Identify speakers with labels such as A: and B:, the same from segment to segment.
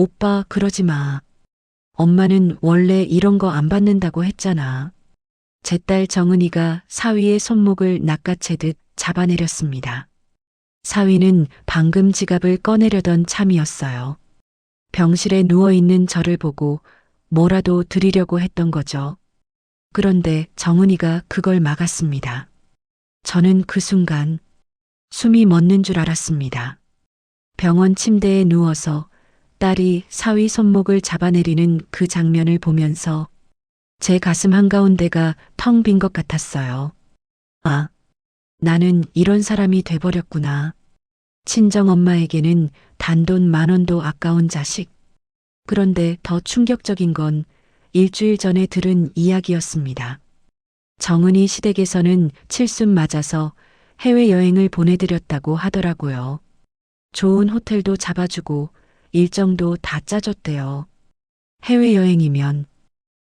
A: 오빠, 그러지 마. 엄마는 원래 이런 거 안 받는다고 했잖아. 제 딸 정은이가 사위의 손목을 낚아채듯 잡아내렸습니다. 사위는 방금 지갑을 꺼내려던 참이었어요. 병실에 누워있는 저를 보고 뭐라도 드리려고 했던 거죠. 그런데 정은이가 그걸 막았습니다. 저는 그 순간 숨이 멎는 줄 알았습니다. 병원 침대에 누워서 딸이 사위 손목을 잡아내리는 그 장면을 보면서 제 가슴 한가운데가 텅 빈 것 같았어요. 아, 나는 이런 사람이 돼버렸구나. 친정 엄마에게는 단돈 10,000원도 아까운 자식. 그런데 더 충격적인 건 일주일 전에 들은 이야기였습니다. 정은이 시댁에서는 칠순 맞아서 해외여행을 보내드렸다고 하더라고요. 좋은 호텔도 잡아주고 일정도 다 짜줬대요. 해외여행이면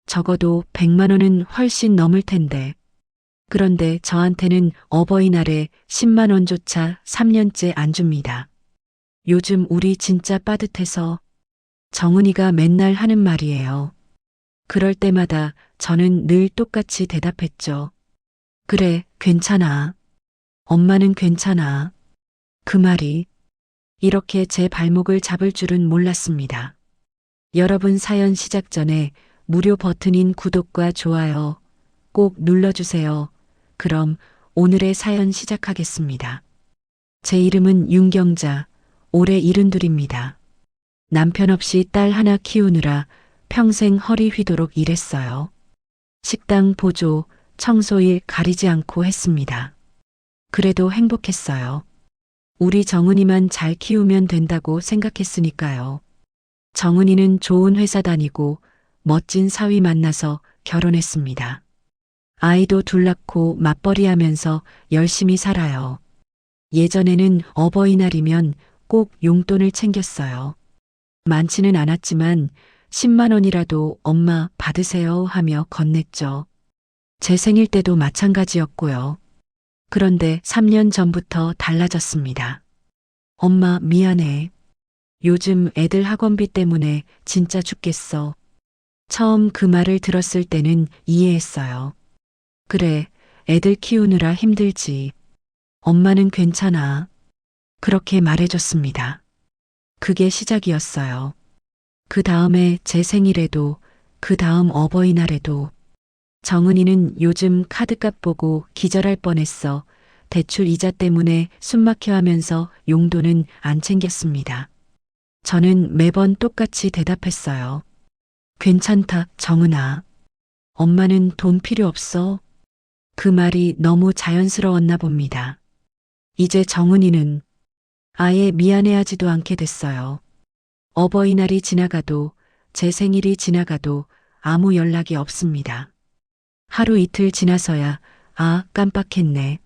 A: 적어도 100만 원은 훨씬 넘을 텐데. 그런데 저한테는 어버이날에 10만 원조차 3년째 안 줍니다. 요즘 우리 진짜 빠듯해서 정은이가 맨날 하는 말이에요. 그럴 때마다 저는 늘 똑같이 대답했죠. 그래, 괜찮아. 엄마는 괜찮아. 그 말이 이렇게 제 발목을 잡을 줄은 몰랐습니다. 여러분, 사연 시작 전에 무료 버튼인 구독과 좋아요 꼭 눌러주세요. 그럼 오늘의 사연 시작하겠습니다. 제 이름은 윤경자, 올해 72입니다. 남편 없이 딸 하나 키우느라 평생 허리 휘도록 일했어요. 식당 보조, 청소일 가리지 않고 했습니다. 그래도 행복했어요. 우리 정은이만 잘 키우면 된다고 생각했으니까요. 정은이는 좋은 회사 다니고 멋진 사위 만나서 결혼했습니다. 아이도 둘 낳고 맞벌이 하면서 열심히 살아요. 예전에는 어버이날이면 꼭 용돈을 챙겼어요. 많지는 않았지만 10만 원이라도 엄마 받으세요 하며 건넸죠. 제 생일 때도 마찬가지였고요. 그런데 3년 전부터 달라졌습니다. 엄마, 미안해. 요즘 애들 학원비 때문에 진짜 죽겠어. 처음 그 말을 들었을 때는 이해했어요. 그래, 애들 키우느라 힘들지. 엄마는 괜찮아. 그렇게 말해줬습니다. 그게 시작이었어요. 그 다음에 제 생일에도, 그 다음 어버이날에도. 정은이는 요즘 카드값 보고 기절할 뻔했어. 대출 이자 때문에 숨막혀 하면서 용돈은 안 챙겼습니다. 저는 매번 똑같이 대답했어요. 괜찮다, 정은아. 엄마는 돈 필요 없어. 그 말이 너무 자연스러웠나 봅니다. 이제 정은이는 아예 미안해하지도 않게 됐어요. 어버이날이 지나가도 제 생일이 지나가도 아무 연락이 없습니다. 하루 이틀 지나서야 아, 깜빡했네.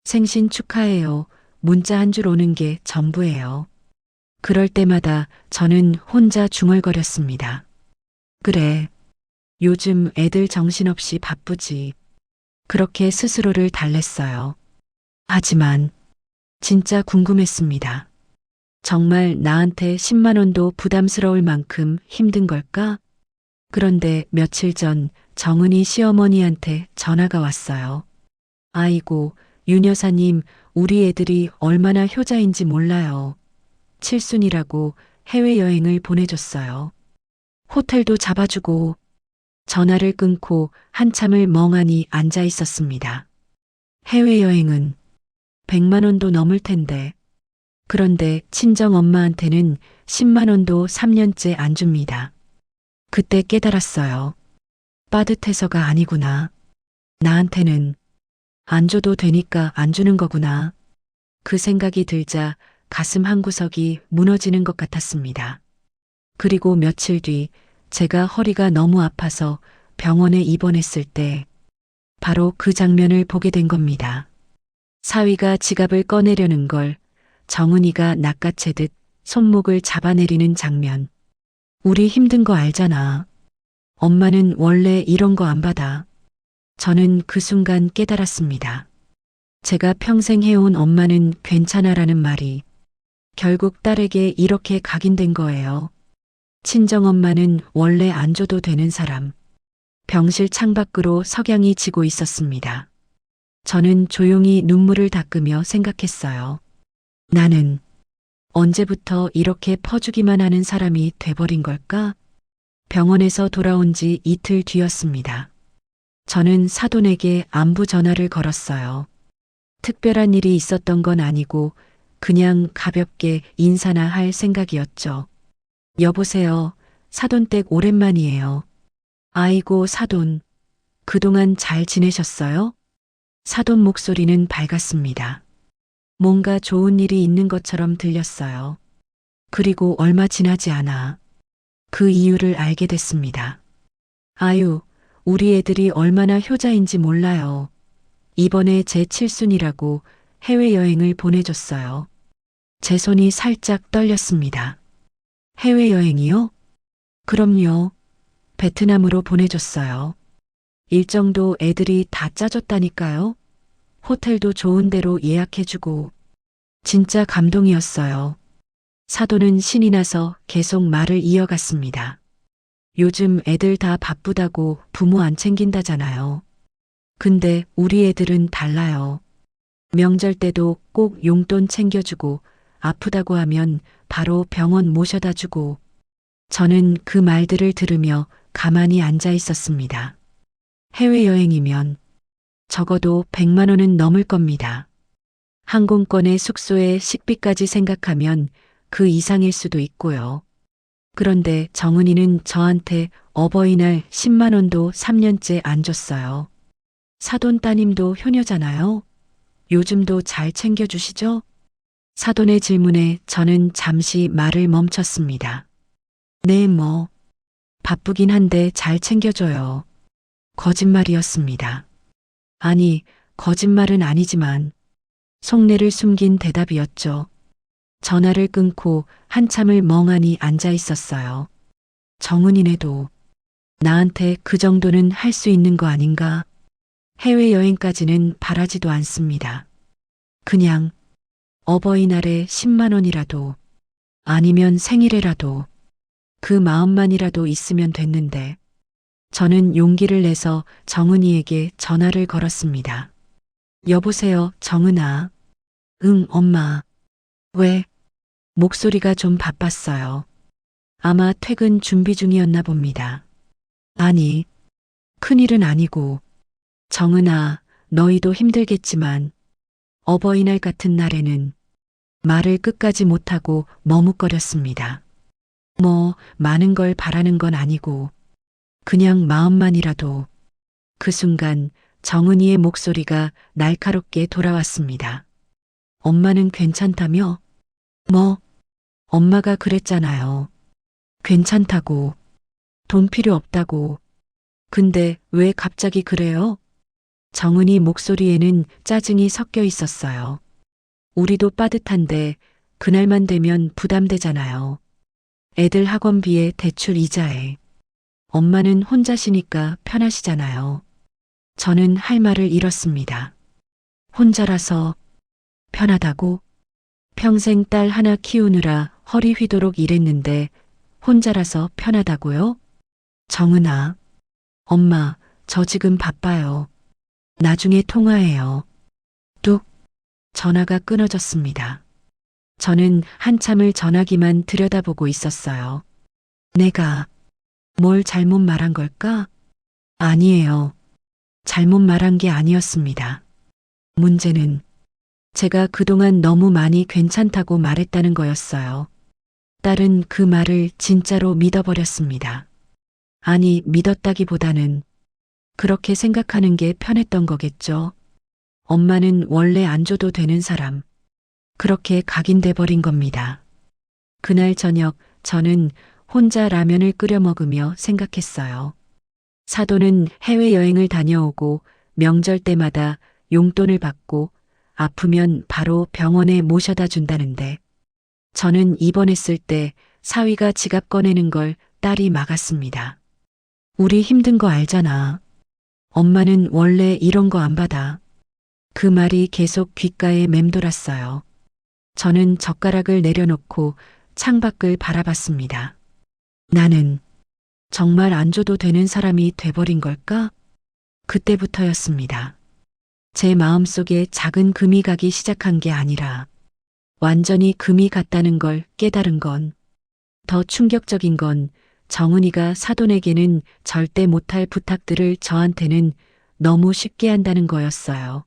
A: 생신 축하해요. 문자 한 줄 오는 게 전부예요. 그럴 때마다 저는 혼자 중얼거렸습니다. 그래. 요즘 애들 정신없이 바쁘지. 그렇게 스스로를 달랬어요. 하지만 진짜 궁금했습니다. 정말 나한테 10만 원도 부담스러울 만큼 힘든 걸까? 그런데 며칠 전 정은이 시어머니한테 전화가 왔어요. 아이고, 윤 여사님, 우리 애들이 얼마나 효자인지 몰라요. 칠순이라고 해외여행을 보내줬어요. 호텔도 잡아주고. 전화를 끊고 한참을 멍하니 앉아 있었습니다. 해외여행은 100만 원도 넘을 텐데. 그런데 친정 엄마한테는 10만 원도 3년째 안 줍니다. 그때 깨달았어요. 빠듯해서가 아니구나. 나한테는 안 줘도 되니까 안 주는 거구나. 그 생각이 들자 가슴 한구석이 무너지는 것 같았습니다. 그리고 며칠 뒤 제가 허리가 너무 아파서 병원에 입원했을 때 바로 그 장면을 보게 된 겁니다. 사위가 지갑을 꺼내려는 걸 정은이가 낚아채듯 손목을 잡아내리는 장면. 우리 힘든 거 알잖아. 엄마는 원래 이런 거 안 받아. 저는 그 순간 깨달았습니다. 제가 평생 해온 엄마는 괜찮아라는 말이 결국 딸에게 이렇게 각인된 거예요. 친정엄마는 원래 안 줘도 되는 사람. 병실 창밖으로 석양이 지고 있었습니다. 저는 조용히 눈물을 닦으며 생각했어요. 나는 언제부터 이렇게 퍼주기만 하는 사람이 돼버린 걸까? 병원에서 돌아온 지 이틀 뒤였습니다. 저는 사돈에게 안부 전화를 걸었어요. 특별한 일이 있었던 건 아니고 그냥 가볍게 인사나 할 생각이었죠. 여보세요. 사돈댁 오랜만이에요. 아이고, 사돈. 그동안 잘 지내셨어요? 사돈 목소리는 밝았습니다. 뭔가 좋은 일이 있는 것처럼 들렸어요. 그리고 얼마 지나지 않아 그 이유를 알게 됐습니다. 아유, 우리 애들이 얼마나 효자인지 몰라요. 이번에 제 칠순이라고 해외여행을 보내줬어요. 제 손이 살짝 떨렸습니다. 해외여행이요? 그럼요. 베트남으로 보내줬어요. 일정도 애들이 다 짜줬다니까요. 호텔도 좋은 데로 예약해주고. 진짜 감동이었어요. 사돈은 신이 나서 계속 말을 이어갔습니다. 요즘 애들 다 바쁘다고 부모 안 챙긴다잖아요. 근데 우리 애들은 달라요. 명절 때도 꼭 용돈 챙겨주고 아프다고 하면 바로 병원 모셔다 주고. 저는 그 말들을 들으며 가만히 앉아 있었습니다. 해외여행이면 적어도 100만 원은 넘을 겁니다. 항공권의 숙소에 식비까지 생각하면 그 이상일 수도 있고요. 그런데 정은이는 저한테 어버이날 10만 원도 3년째 안 줬어요. 사돈 따님도 효녀잖아요. 요즘도 잘 챙겨주시죠? 사돈의 질문에 저는 잠시 말을 멈췄습니다. 네, 뭐. 바쁘긴 한데 잘 챙겨줘요. 거짓말이었습니다. 아니, 거짓말은 아니지만 속내를 숨긴 대답이었죠. 전화를 끊고 한참을 멍하니 앉아 있었어요. 정은이네도 나한테 그 정도는 할 수 있는 거 아닌가? 해외여행까지는 바라지도 않습니다. 그냥 어버이날에 10만 원이라도 아니면 생일에라도 그 마음만이라도 있으면 됐는데 저는 용기를 내서 정은이에게 전화를 걸었습니다. 여보세요, 정은아. 응, 엄마. 왜? 목소리가 좀 바빴어요. 아마 퇴근 준비 중이었나 봅니다. 아니, 큰일은 아니고. 정은아, 너희도 힘들겠지만 어버이날 같은 날에는 말을 끝까지 못하고 머뭇거렸습니다. 뭐, 많은 걸 바라는 건 아니고 그냥 마음만이라도. 그 순간 정은이의 목소리가 날카롭게 돌아왔습니다. 엄마는 괜찮다며? 뭐? 엄마가 그랬잖아요. 괜찮다고. 돈 필요 없다고. 근데 왜 갑자기 그래요? 정은이 목소리에는 짜증이 섞여 있었어요. 우리도 빠듯한데 그날만 되면 부담되잖아요. 애들 학원비에 대출 이자에. 엄마는 혼자시니까 편하시잖아요. 저는 할 말을 잃었습니다. 혼자라서 편하다고? 평생 딸 하나 키우느라 허리 휘도록 일했는데 혼자라서 편하다고요? 정은아, 엄마, 저 지금 바빠요. 나중에 통화해요. 뚝, 전화가 끊어졌습니다. 저는 한참을 전화기만 들여다보고 있었어요. 내가 뭘 잘못 말한 걸까? 아니에요. 잘못 말한 게 아니었습니다. 문제는 제가 그동안 너무 많이 괜찮다고 말했다는 거였어요. 딸은 그 말을 진짜로 믿어버렸습니다. 아니, 믿었다기보다는 그렇게 생각하는 게 편했던 거겠죠. 엄마는 원래 안 줘도 되는 사람. 그렇게 각인돼 버린 겁니다. 그날 저녁 저는 혼자 라면을 끓여 먹으며 생각했어요. 사돈은 해외여행을 다녀오고 명절 때마다 용돈을 받고 아프면 바로 병원에 모셔다 준다는데 저는 입원했을 때 사위가 지갑 꺼내는 걸 딸이 막았습니다. 우리 힘든 거 알잖아. 엄마는 원래 이런 거 안 받아. 그 말이 계속 귓가에 맴돌았어요. 저는 젓가락을 내려놓고 창밖을 바라봤습니다. 나는 정말 안 줘도 되는 사람이 돼버린 걸까? 그때부터였습니다. 제 마음속에 작은 금이 가기 시작한 게 아니라 완전히 금이 갔다는 걸 깨달은 건, 더 충격적인 건 정은이가 사돈에게는 절대 못할 부탁들을 저한테는 너무 쉽게 한다는 거였어요.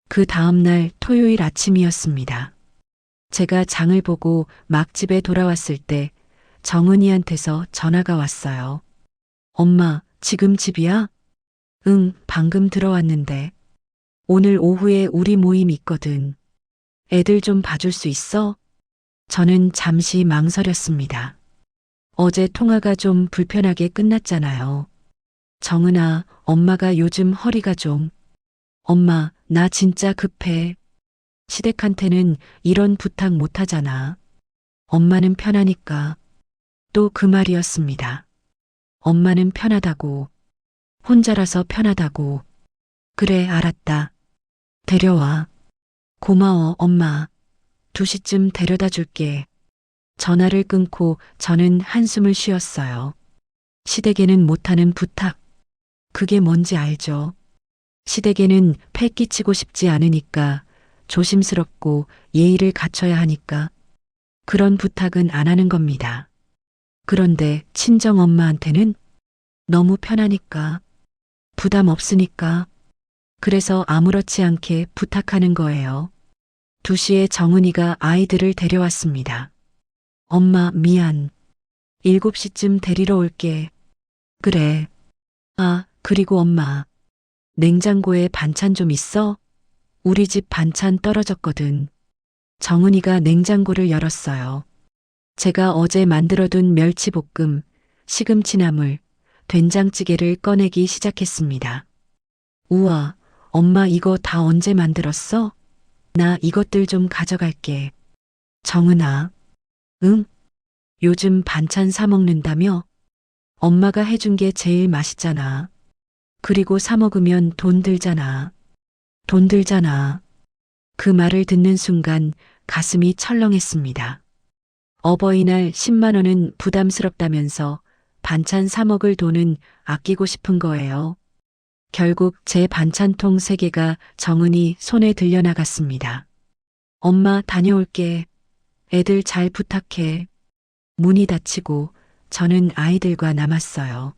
A: 그 다음날 토요일 아침이었습니다. 제가 장을 보고 막 집에 돌아왔을 때 정은이한테서 전화가 왔어요. 엄마, 지금 집이야? 응, 방금 들어왔는데. 오늘 오후에 우리 모임 있거든. 애들 좀 봐줄 수 있어? 저는 잠시 망설였습니다. 어제 통화가 좀 불편하게 끝났잖아요. 정은아, 엄마가 요즘 허리가 좀. 엄마, 나 진짜 급해. 시댁한테는 이런 부탁 못 하잖아. 엄마는 편하니까. 또 그 말이었습니다. 엄마는 편하다고. 혼자라서 편하다고. 그래, 알았다. 데려와. 고마워, 엄마. 2시쯤 데려다 줄게. 전화를 끊고 저는 한숨을 쉬었어요. 시댁에는 못하는 부탁. 그게 뭔지 알죠? 시댁에는 패 끼치고 싶지 않으니까, 조심스럽고 예의를 갖춰야 하니까 그런 부탁은 안 하는 겁니다. 그런데 친정 엄마한테는 너무 편하니까, 부담 없으니까, 그래서 아무렇지 않게 부탁하는 거예요. 2시에 정은이가 아이들을 데려왔습니다. 엄마, 미안. 7시쯤 데리러 올게. 그래. 아, 그리고 엄마. 냉장고에 반찬 좀 있어? 우리 집 반찬 떨어졌거든. 정은이가 냉장고를 열었어요. 제가 어제 만들어둔 멸치볶음, 시금치나물, 된장찌개를 꺼내기 시작했습니다. 우와, 엄마 이거 다 언제 만들었어? 나 이것들 좀 가져갈게. 정은아. 응? 요즘 반찬 사 먹는다며? 엄마가 해준 게 제일 맛있잖아. 그리고 사 먹으면 돈 들잖아. 돈 들잖아. 그 말을 듣는 순간 가슴이 철렁했습니다. 어버이날 10만 원은 부담스럽다면서 반찬 사 먹을 돈은 아끼고 싶은 거예요. 결국 제 반찬통 3개가 정은이 손에 들려나갔습니다. 엄마 다녀올게. 애들 잘 부탁해. 문이 닫히고 저는 아이들과 남았어요.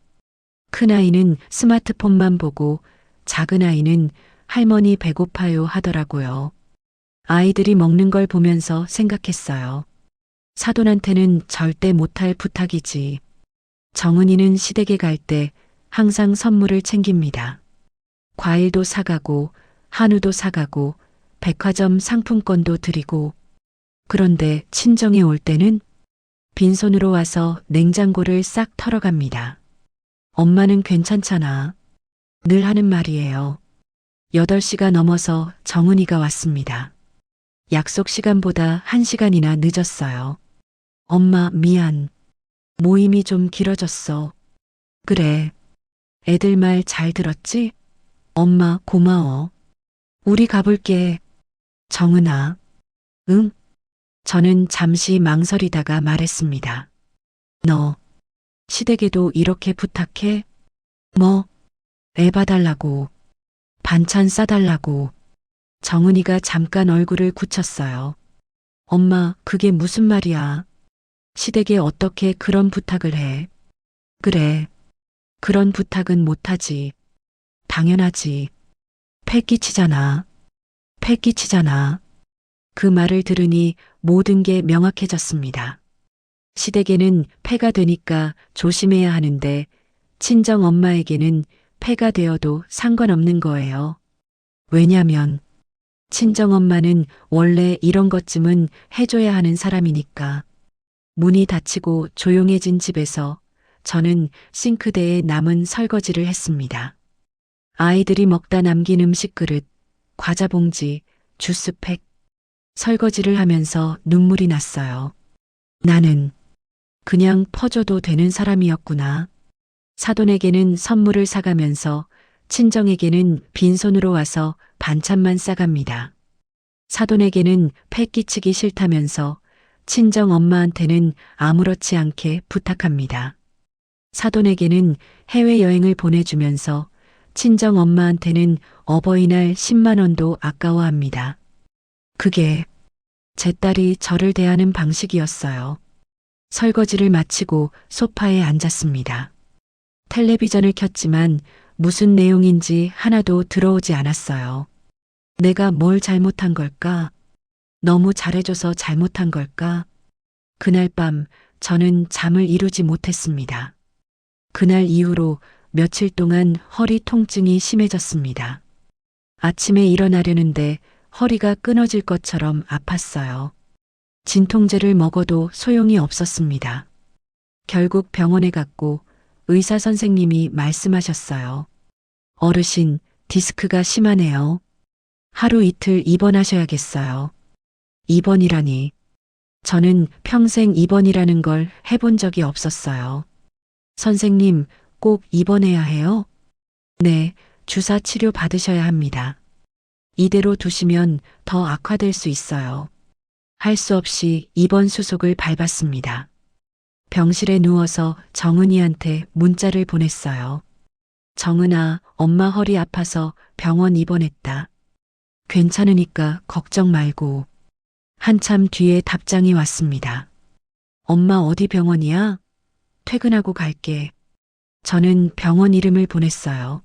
A: 큰아이는 스마트폰만 보고 작은아이는 할머니 배고파요 하더라고요. 아이들이 먹는 걸 보면서 생각했어요. 사돈한테는 절대 못할 부탁이지. 정은이는 시댁에 갈 때 항상 선물을 챙깁니다. 과일도 사가고 한우도 사가고 백화점 상품권도 드리고. 그런데 친정에 올 때는 빈손으로 와서 냉장고를 싹 털어갑니다. 엄마는 괜찮잖아. 늘 하는 말이에요. 8시가 넘어서 정은이가 왔습니다. 약속 시간보다 1시간이나 늦었어요. 엄마 미안. 모임이 좀 길어졌어. 그래. 애들 말 잘 들었지? 엄마 고마워. 우리 가볼게. 정은아. 응? 저는 잠시 망설이다가 말했습니다. 너 시댁에도 이렇게 부탁해? 뭐? 애 봐달라고. 반찬 싸달라고. 정은이가 잠깐 얼굴을 굳혔어요. 엄마, 그게 무슨 말이야? 시댁에 어떻게 그런 부탁을 해? 그래. 그런 부탁은 못하지. 당연하지. 패 끼치잖아. 패 끼치잖아. 그 말을 들으니 모든 게 명확해졌습니다. 시댁에는 폐가 되니까 조심해야 하는데 친정 엄마에게는 폐가 되어도 상관없는 거예요. 왜냐면 친정 엄마는 원래 이런 것쯤은 해줘야 하는 사람이니까. 문이 닫히고 조용해진 집에서 저는 싱크대에 남은 설거지를 했습니다. 아이들이 먹다 남긴 음식 그릇, 과자 봉지, 주스팩, 설거지를 하면서 눈물이 났어요. 나는 그냥 퍼줘도 되는 사람이었구나. 사돈에게는 선물을 사가면서 친정에게는 빈손으로 와서 반찬만 싸갑니다. 사돈에게는 패 끼치기 싫다면서 친정 엄마한테는 아무렇지 않게 부탁합니다. 사돈에게는 해외여행을 보내주면서 친정 엄마한테는 어버이날 10만 원도 아까워합니다. 그게 제 딸이 저를 대하는 방식이었어요. 설거지를 마치고 소파에 앉았습니다. 텔레비전을 켰지만 무슨 내용인지 하나도 들어오지 않았어요. 내가 뭘 잘못한 걸까? 너무 잘해줘서 잘못한 걸까? 그날 밤 저는 잠을 이루지 못했습니다. 그날 이후로 며칠 동안 허리 통증이 심해졌습니다. 아침에 일어나려는데 허리가 끊어질 것처럼 아팠어요. 진통제를 먹어도 소용이 없었습니다. 결국 병원에 갔고 의사 선생님이 말씀하셨어요. 어르신, 디스크가 심하네요. 하루 이틀 입원하셔야겠어요. 입원이라니. 저는 평생 입원이라는 걸 해본 적이 없었어요. 선생님, 꼭 입원해야 해요? 네, 주사 치료 받으셔야 합니다. 이대로 두시면 더 악화될 수 있어요. 할 수 없이 입원 수속을 밟았습니다. 병실에 누워서 정은이한테 문자를 보냈어요. 정은아, 엄마 허리 아파서 병원 입원했다. 괜찮으니까 걱정 말고. 한참 뒤에 답장이 왔습니다. 엄마 어디 병원이야? 퇴근하고 갈게. 저는 병원 이름을 보냈어요.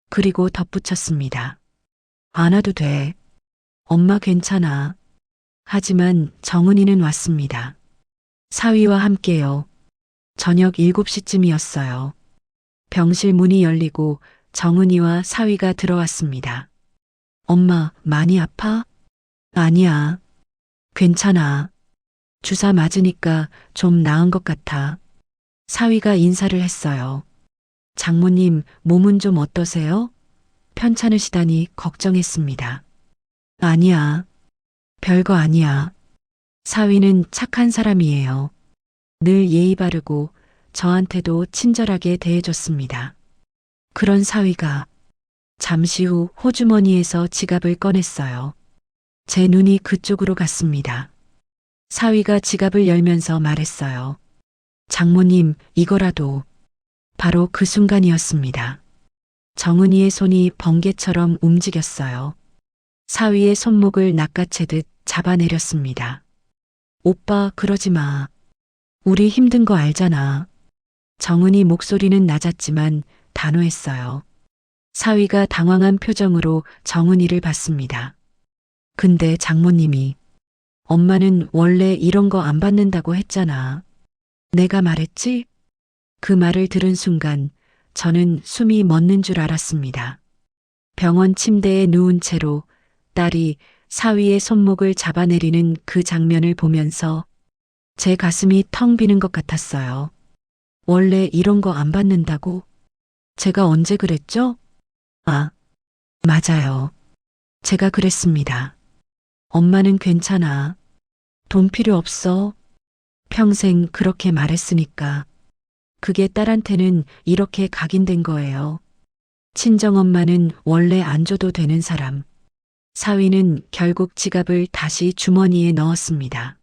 A: 그리고 덧붙였습니다. 안 와도 돼. 엄마 괜찮아. 하지만 정은이는 왔습니다. 사위와 함께요. 저녁 7시쯤이었어요. 병실 문이 열리고 정은이와 사위가 들어왔습니다. 엄마, 많이 아파? 아니야. 괜찮아. 주사 맞으니까 좀 나은 것 같아. 사위가 인사를 했어요. 장모님, 몸은 좀 어떠세요? 편찮으시다니 걱정했습니다. 아니야. 별거 아니야. 사위는 착한 사람이에요. 늘 예의 바르고 저한테도 친절하게 대해줬습니다. 그런 사위가 잠시 후 호주머니에서 지갑을 꺼냈어요. 제 눈이 그쪽으로 갔습니다. 사위가 지갑을 열면서 말했어요. 장모님, 이거라도. 바로 그 순간이었습니다. 정은이의 손이 번개처럼 움직였어요. 사위의 손목을 낚아채듯 잡아내렸습니다. 오빠, 그러지 마. 우리 힘든 거 알잖아. 정은이 목소리는 낮았지만 단호했어요. 사위가 당황한 표정으로 정은이를 봤습니다. 근데 장모님이 엄마는 원래 이런 거 안 받는다고 했잖아. 내가 말했지? 그 말을 들은 순간 저는 숨이 멎는 줄 알았습니다. 병원 침대에 누운 채로 딸이 사위의 손목을 잡아내리는 그 장면을 보면서 제 가슴이 텅 비는 것 같았어요. 원래 이런 거 안 받는다고? 제가 언제 그랬죠? 아, 맞아요. 제가 그랬습니다. 엄마는 괜찮아. 돈 필요 없어. 평생 그렇게 말했으니까. 그게 딸한테는 이렇게 각인된 거예요. 친정엄마는 원래 안 줘도 되는 사람. 사위는 결국 지갑을 다시 주머니에 넣었습니다.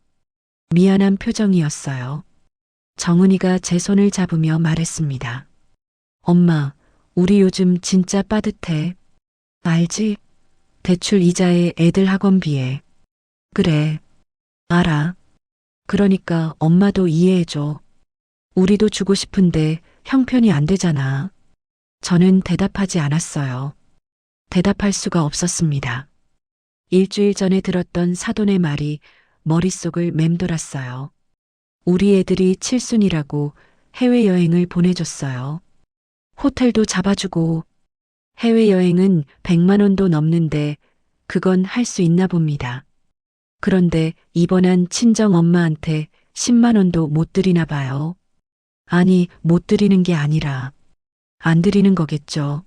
A: 미안한 표정이었어요. 정은이가 제 손을 잡으며 말했습니다. 엄마, 우리 요즘 진짜 빠듯해. 알지? 대출 이자에 애들 학원비에. 그래. 알아. 그러니까 엄마도 이해해줘. 우리도 주고 싶은데 형편이 안 되잖아. 저는 대답하지 않았어요. 대답할 수가 없었습니다. 일주일 전에 들었던 사돈의 말이 머릿속을 맴돌았어요. 우리 애들이 칠순이라고 해외여행을 보내줬어요. 호텔도 잡아주고 해외여행은 100만 원도 넘는데 그건 할 수 있나 봅니다. 그런데 입원한 친정 엄마한테 10만 원도 못 드리나 봐요. 아니, 못 드리는 게 아니라 안 드리는 거겠죠.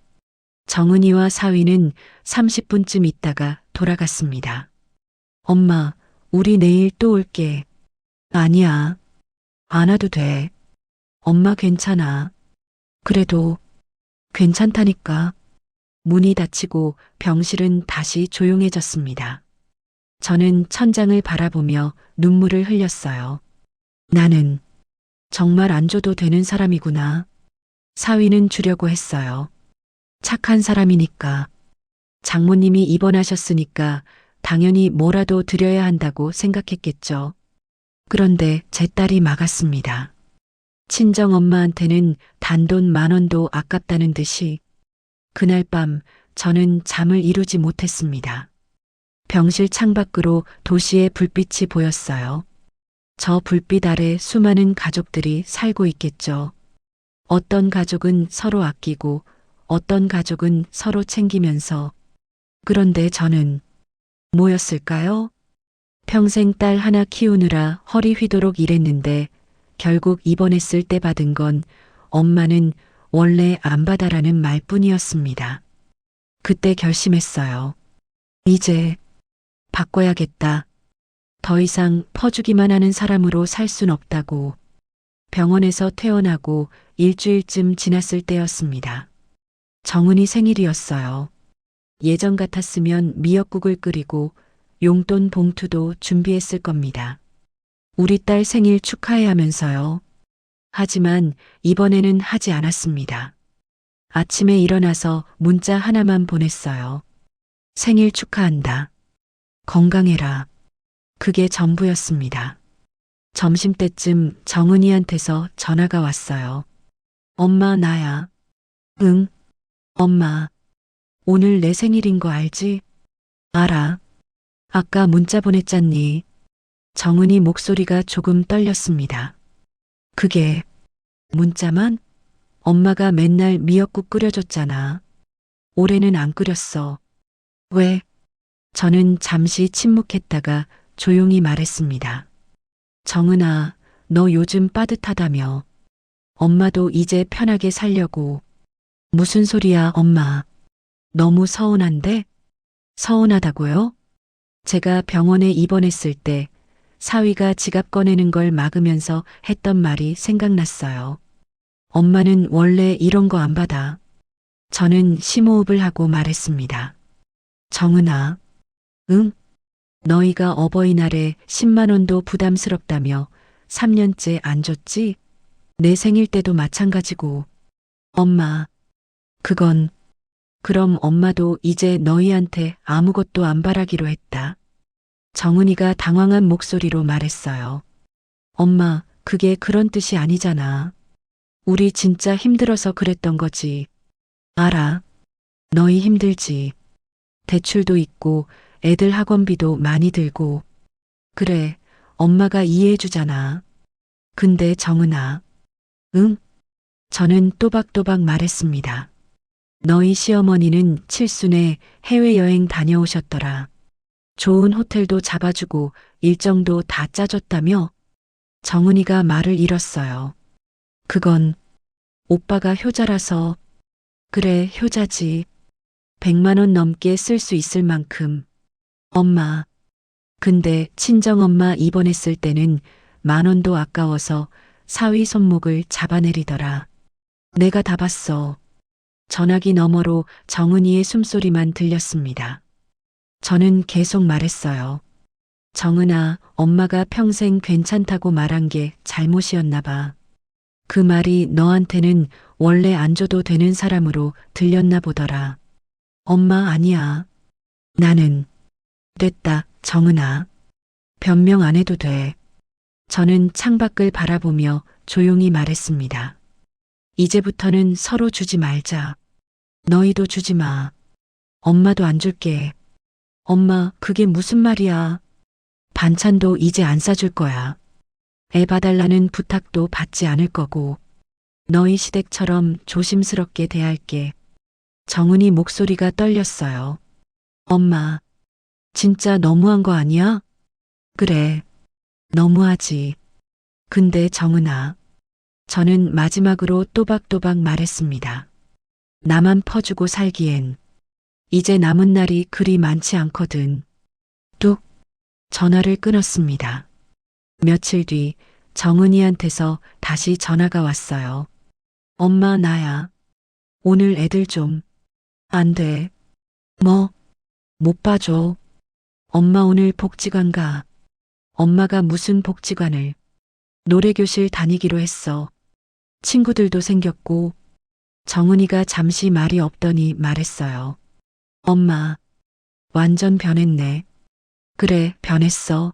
A: 정은이와 사위는 30분쯤 있다가 돌아갔습니다. 엄마, 우리 내일 또 올게. 아니야. 안 와도 돼. 엄마 괜찮아. 그래도 괜찮다니까. 문이 닫히고 병실은 다시 조용해졌습니다. 저는 천장을 바라보며 눈물을 흘렸어요. 나는 정말 안 줘도 되는 사람이구나. 사위는 주려고 했어요. 착한 사람이니까. 장모님이 입원하셨으니까 당연히 뭐라도 드려야 한다고 생각했겠죠. 그런데 제 딸이 막았습니다. 친정 엄마한테는 단돈 10,000원도 아깝다는 듯이 그날 밤 저는 잠을 이루지 못했습니다. 병실 창밖으로 도시의 불빛이 보였어요. 저 불빛 아래 수많은 가족들이 살고 있겠죠. 어떤 가족은 서로 아끼고 어떤 가족은 서로 챙기면서. 그런데 저는 뭐였을까요? 평생 딸 하나 키우느라 허리 휘도록 일했는데 결국 입원했을 때 받은 건 엄마는 원래 안 받아라는 말뿐이었습니다. 그때 결심했어요. 이제 바꿔야겠다. 더 이상 퍼주기만 하는 사람으로 살 순 없다고. 병원에서 퇴원하고 일주일쯤 지났을 때였습니다. 정은이 생일이었어요. 예전 같았으면 미역국을 끓이고 용돈 봉투도 준비했을 겁니다. 우리 딸 생일 축하해 하면서요. 하지만 이번에는 하지 않았습니다. 아침에 일어나서 문자 하나만 보냈어요. 생일 축하한다. 건강해라. 그게 전부였습니다. 점심때쯤 정은이한테서 전화가 왔어요. 엄마, 나야. 응, 엄마. 오늘 내 생일인 거 알지? 알아. 아까 문자 보냈잖니. 정은이 목소리가 조금 떨렸습니다. 그게 문자만? 엄마가 맨날 미역국 끓여줬잖아. 올해는 안 끓였어. 왜? 저는 잠시 침묵했다가 조용히 말했습니다. 정은아, 너 요즘 빠듯하다며. 엄마도 이제 편하게 살려고. 무슨 소리야, 엄마. 너무 서운한데? 서운하다고요? 제가 병원에 입원했을 때 사위가 지갑 꺼내는 걸 막으면서 했던 말이 생각났어요. 엄마는 원래 이런 거 안 받아. 저는 심호흡을 하고 말했습니다. 정은아, 응? 너희가 어버이날에 10만 원도 부담스럽다며 3년째 안 줬지? 내 생일 때도 마찬가지고. 엄마, 그건 그럼 엄마도 이제 너희한테 아무것도 안 바라기로 했다. 정은이가 당황한 목소리로 말했어요. 엄마, 그게 그런 뜻이 아니잖아. 우리 진짜 힘들어서 그랬던 거지. 알아. 너희 힘들지. 대출도 있고 애들 학원비도 많이 들고. 그래, 엄마가 이해해주잖아. 근데 정은아. 응? 저는 또박또박 말했습니다. 너희 시어머니는 칠순에 해외여행 다녀오셨더라. 좋은 호텔도 잡아주고 일정도 다 짜줬다며? 정은이가 말을 잃었어요. 그건 오빠가 효자라서. 그래, 효자지. 100만 원 넘게 쓸 수 있을 만큼. 엄마. 근데 친정엄마 입원했을 때는 10,000원도 아까워서 사위 손목을 잡아내리더라. 내가 다 봤어. 전화기 너머로 정은이의 숨소리만 들렸습니다. 저는 계속 말했어요. 정은아, 엄마가 평생 괜찮다고 말한 게 잘못이었나 봐. 그 말이 너한테는 원래 안 줘도 되는 사람으로 들렸나 보더라. 엄마, 아니야. 나는 됐다, 정은아. 변명 안 해도 돼. 저는 창밖을 바라보며 조용히 말했습니다. 이제부터는 서로 주지 말자. 너희도 주지 마. 엄마도 안 줄게. 엄마, 그게 무슨 말이야. 반찬도 이제 안 싸줄 거야. 애 봐달라는 부탁도 받지 않을 거고. 너희 시댁처럼 조심스럽게 대할게. 정은이 목소리가 떨렸어요. 엄마, 진짜 너무한 거 아니야? 그래, 너무하지. 근데 정은아, 저는 마지막으로 또박또박 말했습니다. 나만 퍼주고 살기엔 이제 남은 날이 그리 많지 않거든. 뚝, 전화를 끊었습니다. 며칠 뒤 정은이한테서 다시 전화가 왔어요. 엄마, 나야. 오늘 애들 좀. 안 돼. 뭐? 못 봐줘. 엄마 오늘 복지관 가. 엄마가 무슨 복지관을. 노래교실 다니기로 했어. 친구들도 생겼고 정은이가 잠시 말이 없더니 말했어요. 엄마, 완전 변했네. 그래, 변했어.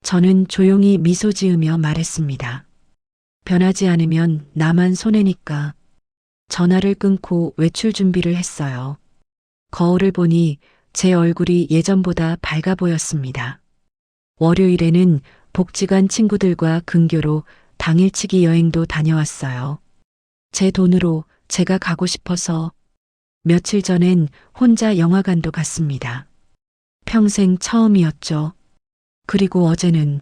A: 저는 조용히 미소 지으며 말했습니다. 변하지 않으면 나만 손해니까. 전화를 끊고 외출 준비를 했어요. 거울을 보니 제 얼굴이 예전보다 밝아 보였습니다. 월요일에는 복지관 친구들과 근교로 당일치기 여행도 다녀왔어요. 제 돈으로 제가 가고 싶어서. 며칠 전엔 혼자 영화관도 갔습니다. 평생 처음이었죠. 그리고 어제는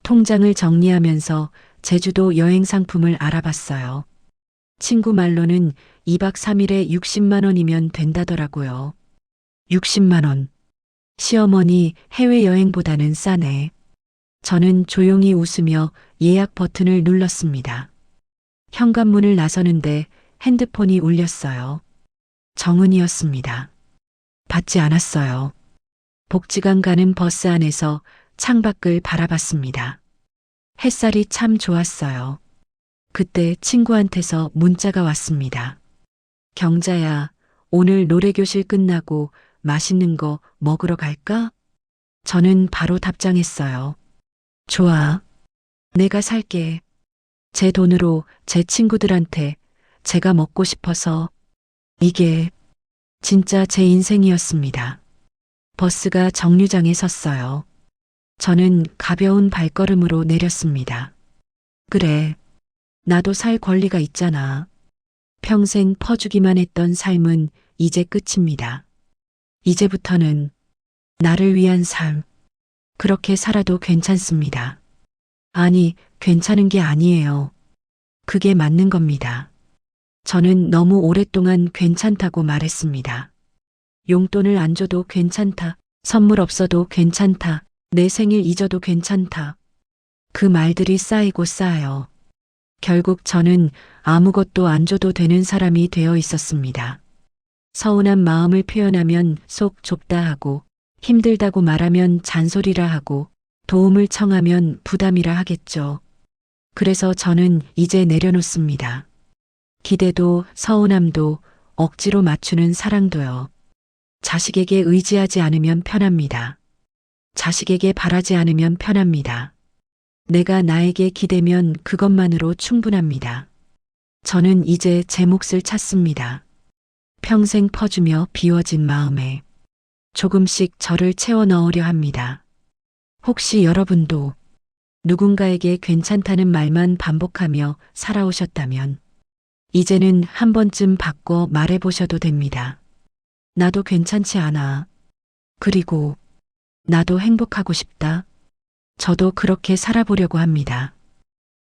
A: 통장을 정리하면서 제주도 여행 상품을 알아봤어요. 친구 말로는 2박 3일에 60만 원이면 된다더라고요. 60만 원. 시어머니 해외여행보다는 싸네. 저는 조용히 웃으며 예약 버튼을 눌렀습니다. 현관문을 나서는데 핸드폰이 울렸어요. 정은이었습니다. 받지 않았어요. 복지관 가는 버스 안에서 창밖을 바라봤습니다. 햇살이 참 좋았어요. 그때 친구한테서 문자가 왔습니다. 경자야, 오늘 노래교실 끝나고 맛있는 거 먹으러 갈까? 저는 바로 답장했어요. 좋아. 내가 살게. 제 돈으로 제 친구들한테 제가 먹고 싶어서. 이게 진짜 제 인생이었습니다. 버스가 정류장에 섰어요. 저는 가벼운 발걸음으로 내렸습니다. 그래, 나도 살 권리가 있잖아. 평생 퍼주기만 했던 삶은 이제 끝입니다. 이제부터는 나를 위한 삶, 그렇게 살아도 괜찮습니다. 아니, 괜찮은 게 아니에요. 그게 맞는 겁니다. 저는 너무 오랫동안 괜찮다고 말했습니다. 용돈을 안 줘도 괜찮다. 선물 없어도 괜찮다. 내 생일 잊어도 괜찮다. 그 말들이 쌓이고 쌓여. 결국 저는 아무것도 안 줘도 되는 사람이 되어 있었습니다. 서운한 마음을 표현하면 속 좁다 하고, 힘들다고 말하면 잔소리라 하고, 도움을 청하면 부담이라 하겠죠. 그래서 저는 이제 내려놓습니다. 기대도 서운함도 억지로 맞추는 사랑도요. 자식에게 의지하지 않으면 편합니다. 자식에게 바라지 않으면 편합니다. 내가 나에게 기대면 그것만으로 충분합니다. 저는 이제 제 몫을 찾습니다. 평생 퍼주며 비워진 마음에 조금씩 저를 채워 넣으려 합니다. 혹시 여러분도 누군가에게 괜찮다는 말만 반복하며 살아오셨다면 이제는 한 번쯤 바꿔 말해보셔도 됩니다. 나도 괜찮지 않아. 그리고 나도 행복하고 싶다. 저도 그렇게 살아보려고 합니다.